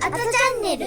アトチャンネル。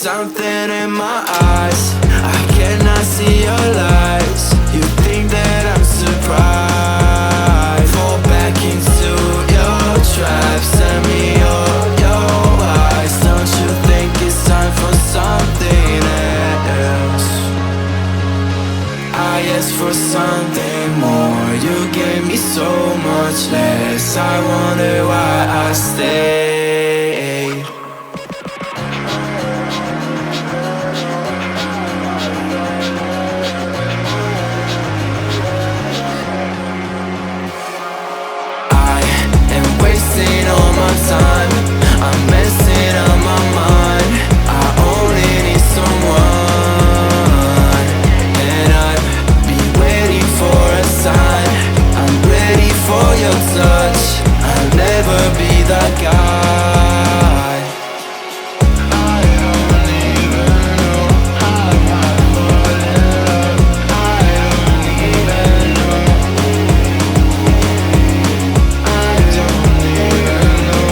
something in my eyes. I cannot see your lies. You think that I'm surprised. Fall back into your trap. Send me your eyes. Don't you think it's time for something else? I asked for something more. You gave me so much less. I wonder why I stayed. Time. I'm messing up my mind. I only need someone, and I've been waiting for a sign. I'm ready for your touch. I'll never be that guy. I don't even know how I fall in love. I don't even know. I don't even know.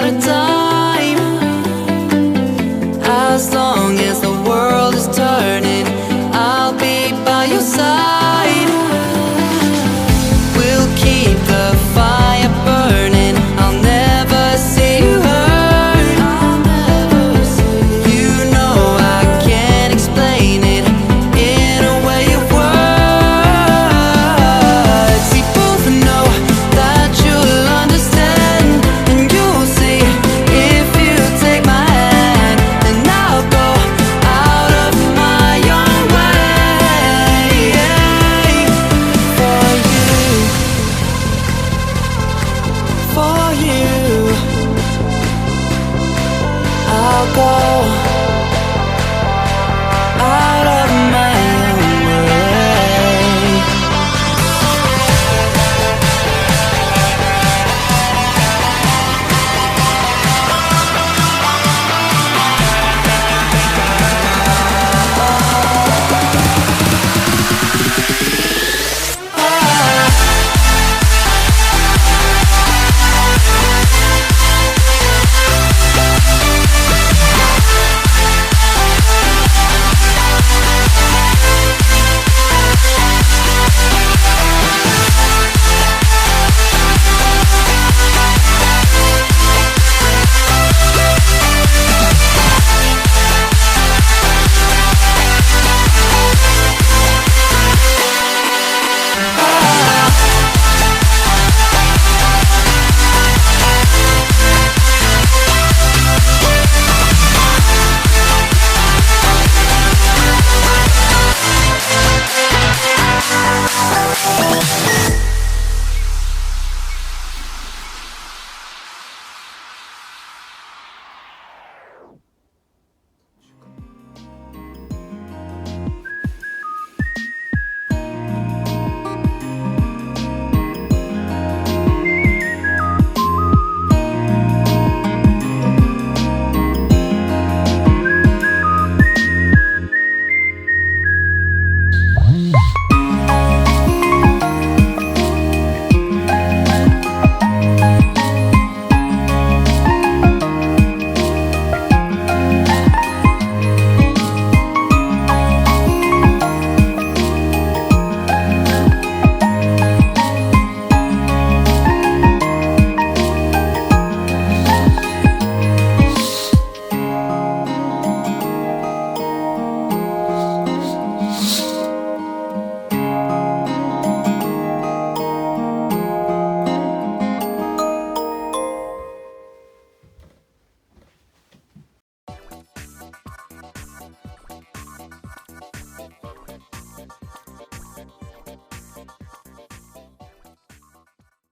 at a time. As long as the world is turning, I'll be by your side. We'll keep the fire burning. I'll never see you hurt. You know I can't explain it in a way of words. We both know that you'll understand, and you'll see if you take my hand. Then I'll go out of my own way for you, for you. I'll go